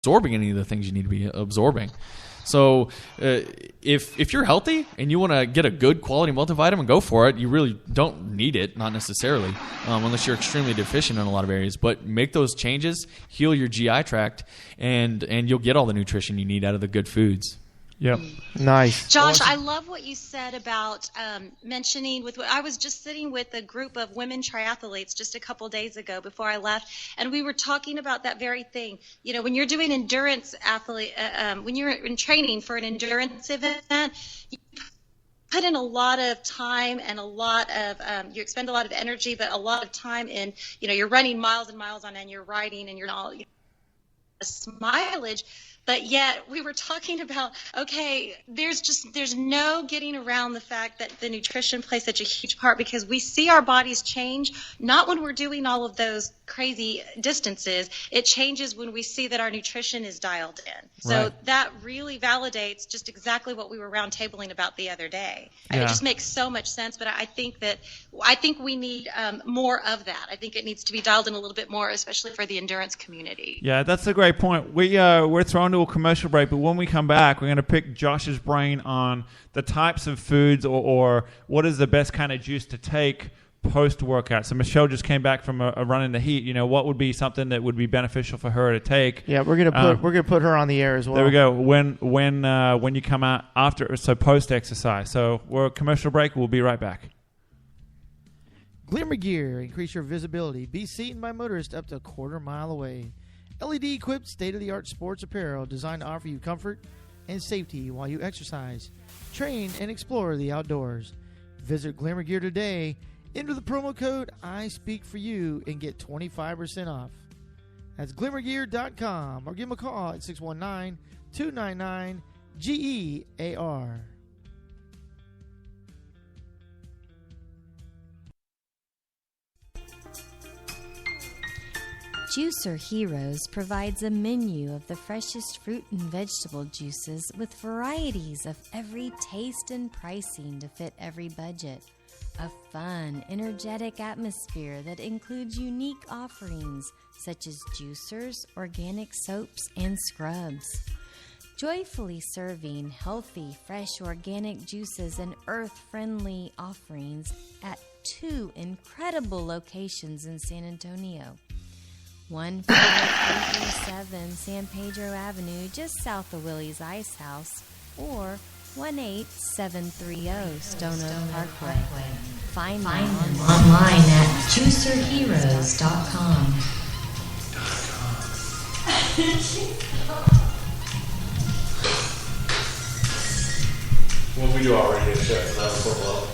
absorbing any of the things you need to be absorbing. So if you're healthy and you want to get a good quality multivitamin, go for it. You really don't need it, not necessarily, unless you're extremely deficient in a lot of areas. But make those changes, heal your GI tract, and you'll get all the nutrition you need out of the good foods. Yep. Nice. Josh, I love what you said about mentioning I was just sitting with a group of women triathletes just a couple days ago before I left, and we were talking about that very thing. You know, when you're doing endurance when you're in training for an endurance event, you put in a lot of time and a lot of you expend a lot of energy, but a lot of time in, you know, you're running miles and miles on end, you're riding, and you're not, you know, mileage. But yet we were talking about, okay, there's no getting around the fact that the nutrition plays such a huge part, because we see our bodies change, not when we're doing all of those crazy distances. It changes when we see that our nutrition is dialed in. So Right. that really validates just exactly what we were roundtabling about the other day. And Yeah. it just makes so much sense. But I think we need more of that. I think it needs to be dialed in a little bit more, especially for the endurance community. Yeah, that's a great point. We're thrown to a commercial break, but when we come back, we're going to pick Josh's brain on the types of foods or what is the best kind of juice to take post-workout. So Michelle just came back from a run in the heat. You know, what would be something that would be beneficial for her to take? Yeah, we're gonna put her on the air as well. There we go. When you come out after, so post-exercise. So we're a commercial break. We'll be right back. Glimmer Gear, increase your visibility. Be seen by motorists up to a quarter mile away. LED-equipped, state-of-the-art sports apparel designed to offer you comfort and safety while you exercise, train, and explore the outdoors. Visit Glimmer Gear today. Enter the promo code ISpeakForYou and get 25% off. That's glimmergear.com or give them a call at 619-299-GEAR. Juicer Heroes provides a menu of the freshest fruit and vegetable juices with varieties of every taste and pricing to fit every budget. A fun, energetic atmosphere that includes unique offerings such as juicers, organic soaps, and scrubs. Joyfully serving healthy, fresh organic juices and earth-friendly offerings at 2 incredible locations in San Antonio. 15337 San Pedro Avenue, just south of Willie's Ice House, or 18730 Stone Oak Parkway. Find them online at juicerheroes.com. When we do our radio show, that'll put a lot of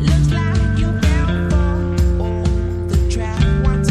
Looks like you fell for all the trap once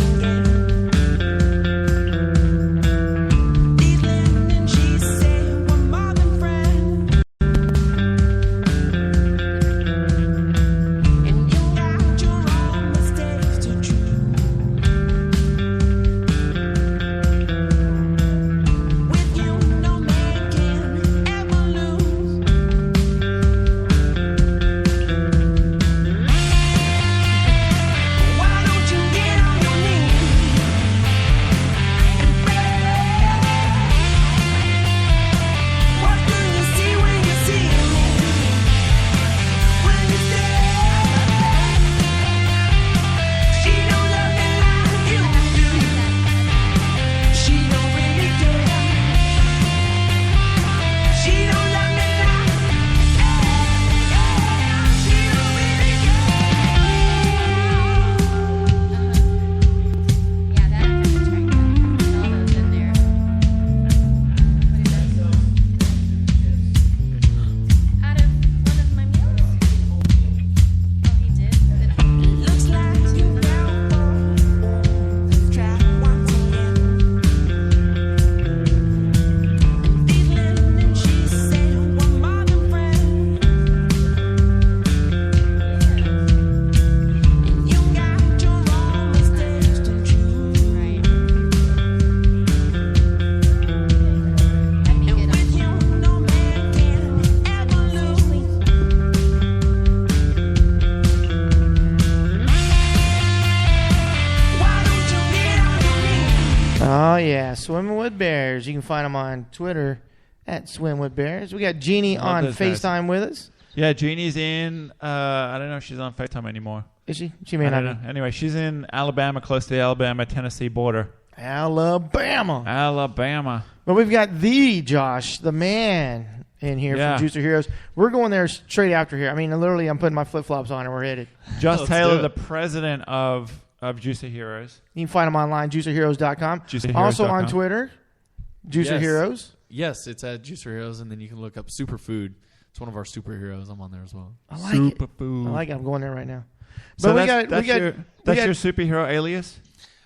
Swimming with Bears. You can find them on Twitter at Swim with Bears. We got Jeannie on FaceTime with us. Yeah, Jeannie's in. I don't know if she's on FaceTime anymore. Is she? She may not be. Anyway, she's in Alabama, close to the Alabama-Tennessee border. Alabama. But we've got the Josh, the man, in here from Juicer Heroes. We're going there straight after here. I mean, literally, I'm putting my flip-flops on and we're headed. Josh Taylor, the president of Juicer Heroes. You can find him online, juicerheroes.com. Also on Twitter, Juicer Heroes. Yes, it's at Juicer Heroes, and then you can look up Superfood. It's one of our superheroes. I'm on there as well. I like Superfood. I like it. I'm going there right now. But so that's your superhero alias?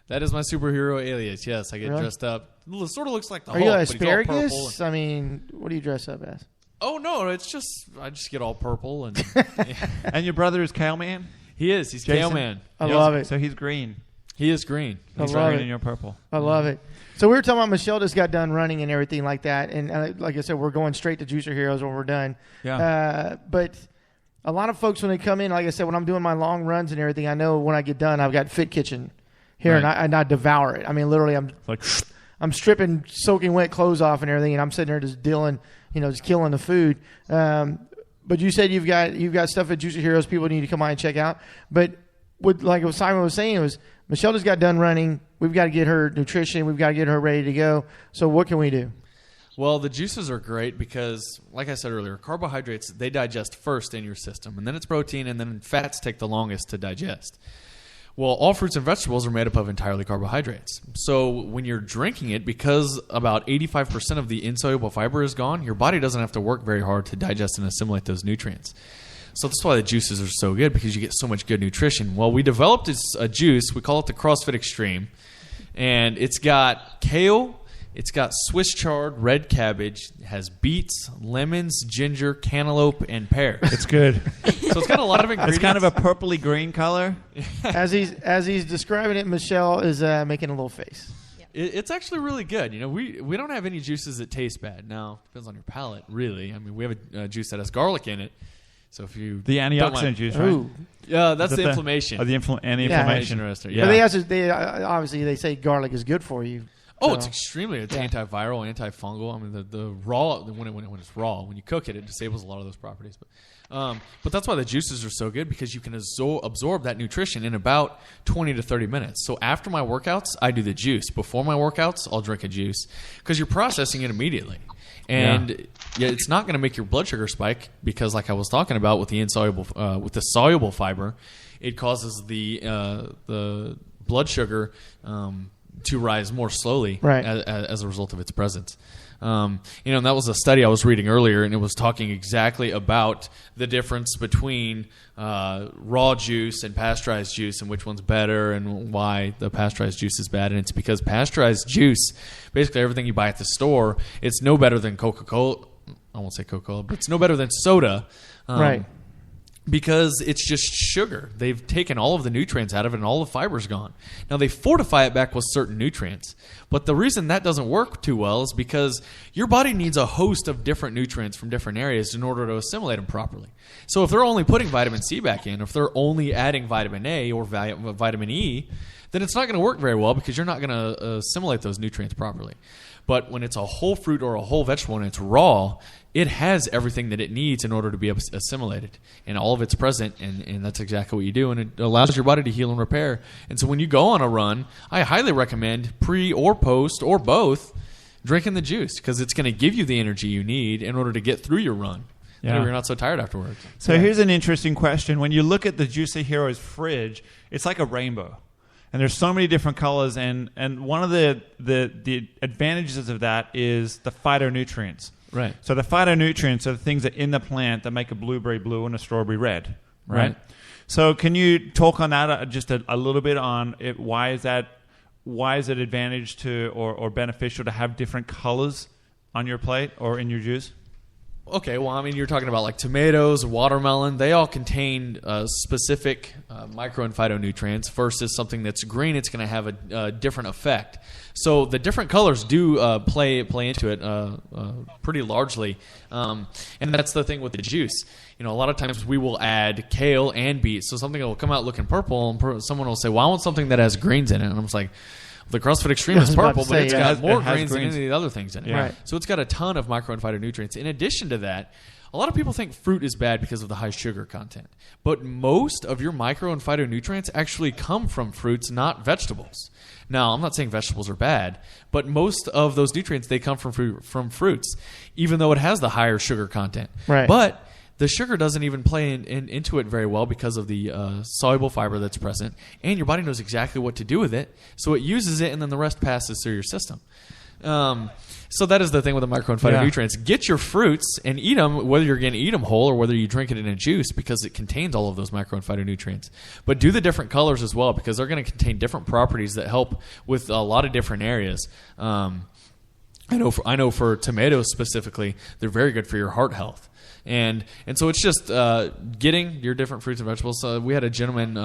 That is my superhero alias, yes. I get dressed up. It sort of looks like the Hulk. Are you asparagus? I mean, what do you dress up as? Oh, no, it's just, I just get all purple. And And your brother is Kale Man? He is. He's Kale Man. I love it. So he's green. He is green. He's green and you're purple. I love it. So we were talking about Michelle just got done running and everything like that. And like I said, we're going straight to Juicer Heroes when we're done. Yeah. But a lot of folks, when they come in, like I said, when I'm doing my long runs and everything, I know when I get done, I've got Fit Kitchen here, and I devour it. I mean, literally, I'm stripping soaking wet clothes off and everything, and I'm sitting there just dealing, just killing the food. But you said you've got stuff at Juicy Heroes people need to come by and check out. But like what Simon was saying, it was Michelle just got done running. We've got to get her nutrition. We've got to get her ready to go. So what can we do? Well, the juices are great because, like I said earlier, carbohydrates, they digest first in your system, and then it's protein, and then fats take the longest to digest. Well, all fruits and vegetables are made up of entirely carbohydrates. So when you're drinking it, because about 85% of the insoluble fiber is gone, your body doesn't have to work very hard to digest and assimilate those nutrients. So that's why the juices are so good, because you get so much good nutrition. Well, we developed a juice. We call it the CrossFit Extreme. And it's got kale, it's got Swiss chard, red cabbage, it has beets, lemons, ginger, cantaloupe, and pears. It's good. So it's got a lot of ingredients. It's kind of a purpley green color. As he's describing it, Michelle is making a little face. It's actually really good. We don't have any juices that taste bad. Now, it depends on your palate, really. I mean, we have a juice that has garlic in it. So if you the antioxidant juice, right? Ooh. Yeah, that's the inflammation. The anti-inflammation. Yeah. But they obviously they say garlic is good for you. Oh, it's extremely. It's antiviral, antifungal. I mean, the raw when it's raw, when you cook it, it disables a lot of those properties. But that's why the juices are so good, because you can absorb that nutrition in about 20 to 30 minutes. So after my workouts, I do the juice. Before my workouts, I'll drink a juice, because you're processing it immediately. And it's not going to make your blood sugar spike, because, like I was talking about with the soluble fiber, it causes the blood sugar to rise more slowly as a result of its presence. And that was a study I was reading earlier, and it was talking exactly about the difference between raw juice and pasteurized juice, and which one's better, and why the pasteurized juice is bad. And it's because pasteurized juice, basically everything you buy at the store, it's no better than Coca-Cola. I won't say Coca-Cola, but it's no better than soda. Right. Because it's just sugar. They've taken all of the nutrients out of it, and all the fiber's gone. Now, they fortify it back with certain nutrients. But the reason that doesn't work too well is because your body needs a host of different nutrients from different areas in order to assimilate them properly. So if they're only putting vitamin C back in, or if they're only adding vitamin A or vitamin E, then it's not going to work very well, because you're not going to assimilate those nutrients properly. But when it's a whole fruit or a whole vegetable and it's raw, it has everything that it needs in order to be assimilated. And all of it's present, and that's exactly what you do. And it allows your body to heal and repair. And so when you go on a run, I highly recommend pre or post or both drinking the juice, because it's going to give you the energy you need in order to get through your run. Yeah. You're not so tired afterwards. So here's an interesting question. When you look at the Juicy Heroes fridge, it's like a rainbow. And there's so many different colors, and one of the advantages of that is the phytonutrients. Right. So the phytonutrients are the things that in the plant that make a blueberry blue and a strawberry red. Right. So can you talk on that just a little bit on it? Why is it advantage to or beneficial to have different colors on your plate or in your juice? Okay, well, I mean, you're talking about like tomatoes, watermelon. They all contain specific micro and phytonutrients, versus something that's green. It's going to have a different effect. So the different colors do play into it pretty largely. And that's the thing with the juice. A lot of times we will add kale and beets. So something will come out looking purple, and someone will say, well, I want something that has greens in it. And I'm just like, The CrossFit Extreme is was about purple, to but say, it's yeah. got It more has grains than greens. any of the other things in it. Yeah. Right. So it's got a ton of micro and phytonutrients. In addition to that, a lot of people think fruit is bad because of the high sugar content. But most of your micro and phytonutrients actually come from fruits, not vegetables. Now, I'm not saying vegetables are bad, but most of those nutrients, they come from fruits, even though it has the higher sugar content. Right. But the sugar doesn't even play into it very well because of the soluble fiber that's present, and your body knows exactly what to do with it, so it uses it, and then the rest passes through your system. So that is the thing with the micro and phytonutrients. Get your fruits and eat them, whether you're going to eat them whole or whether you drink it in a juice, because it contains all of those micro and phytonutrients. But do the different colors as well, because they're going to contain different properties that help with a lot of different areas. I know for tomatoes specifically, they're very good for your heart health. And so it's just getting your different fruits and vegetables. We had a gentleman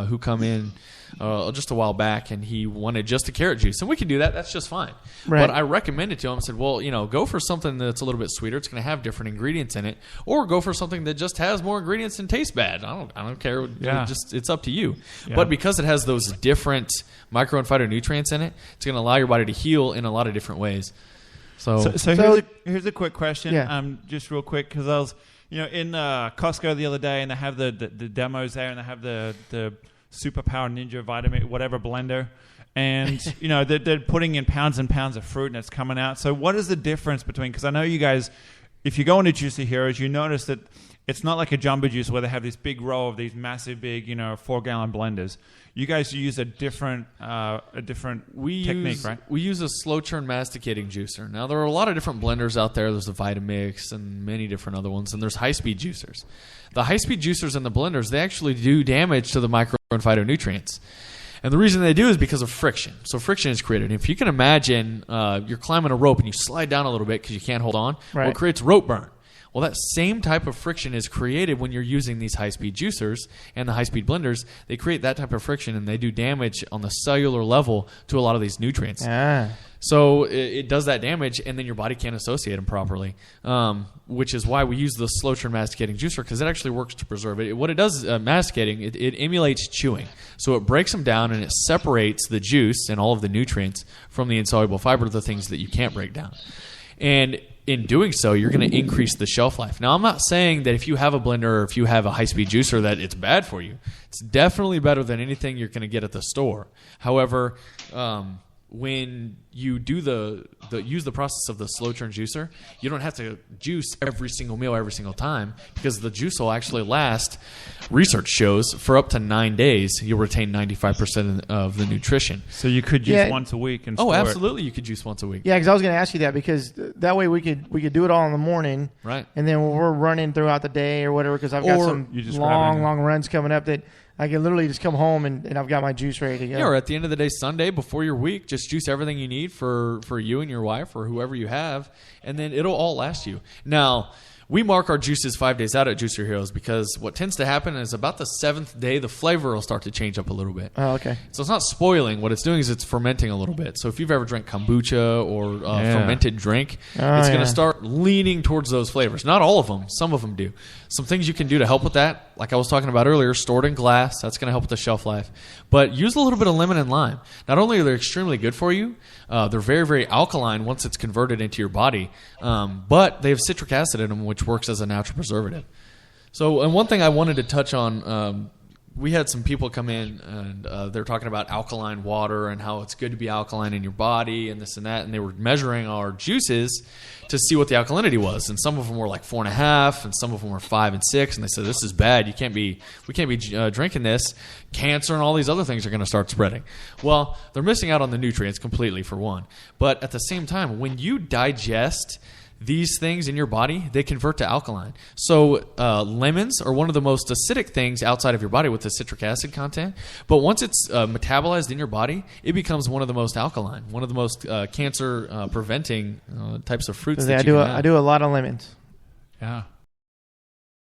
who come in just a while back, and he wanted just a carrot juice, and we can do that. That's just fine. Right. But I recommended to him. I said, well, go for something that's a little bit sweeter. It's going to have different ingredients in it, or go for something that just has more ingredients and tastes bad. I don't care. Yeah. It's up to you. Yeah. But because it has those different micro and phytonutrients in it, it's going to allow your body to heal in a lot of different ways. So Here's a quick question. Yeah. Just real quick, because I was, in Costco the other day, and they have the demos there, and they have the Superpower Ninja Vitamin whatever blender, and they're putting in pounds and pounds of fruit, and it's coming out. So what is the difference between? Because I know you guys, if you go into Juicy Heroes, you notice that it's not like a jumbo juice where they have this big row of these massive big 4-gallon blenders. You guys use a different technique, right? We use a slow churn masticating juicer. Now, there are a lot of different blenders out there. There's the Vitamix and many different other ones, and there's high-speed juicers. The high-speed juicers and the blenders, they actually do damage to the micro and phytonutrients. And the reason they do is because of friction. So friction is created. If you can imagine you're climbing a rope and you slide down a little bit because you can't hold on, Right. well, it creates rope burn. Well, that same type of friction is created when you're using these high-speed juicers and the high-speed blenders. They create that type of friction, and they do damage on the cellular level to a lot of these nutrients. So it does that damage, and then your body can't associate them properly, which is why we use the slow churn masticating juicer, because it actually works to preserve it. What it does, masticating, it emulates chewing. So it breaks them down, and it separates the juice and all of the nutrients from the insoluble fiber, the things that you can't break down. And in doing so, you're going to increase the shelf life. Now, I'm not saying that if you have a blender or if you have a high-speed juicer that it's bad for you. It's definitely better than anything you're going to get at the store. However, when you do use the process of the slow churn juicer, you don't have to juice every single meal every single time, because the juice will actually last, research shows, for up to 9 days. You'll retain 95% of the nutrition. So you could juice once a week and store it. Absolutely, you could juice once a week. Yeah, because I was going to ask you that, because that way we could do it all in the morning, Right. And then when we're running throughout the day or whatever, because I've got some you just grab it. long runs coming up that I can literally just come home and I've got my juice ready to go. Yeah, or at the end of the day, Sunday, before your week, just juice everything you need for you and your wife or whoever you have, and then it'll all last you. Now, we mark our juices 5 days out at Juicer Heroes, because what tends to happen is about the 7th day, the flavor will start to change up a little bit. Oh, okay. So it's not spoiling. What it's doing is it's fermenting a little bit. So if you've ever drank kombucha or fermented drink, it's going to start leaning towards those flavors. Not all of them. Some of them do. Some things you can do to help with that, like I was talking about earlier, stored in glass. That's going to help with the shelf life. But use a little bit of lemon and lime. Not only are they extremely good for you, they're very, very alkaline once it's converted into your body, but they have citric acid in them, which works as a natural preservative. So, and one thing I wanted to touch on, we had some people come in and they're talking about alkaline water and how it's good to be alkaline in your body and this and that, and they were measuring our juices to see what the alkalinity was, and some of them were like 4.5, and some of them were 5 and 6, and they said, this is bad. We can't be drinking this. Cancer and all these other things are going to start spreading. Well, they're missing out on the nutrients completely, for one. But at the same time, when you digest these things in your body, they convert to alkaline. So lemons are one of the most acidic things outside of your body with the citric acid content. But once it's metabolized in your body, it becomes one of the most alkaline, one of the most cancer preventing types of fruits. I do a lot of lemons. Yeah.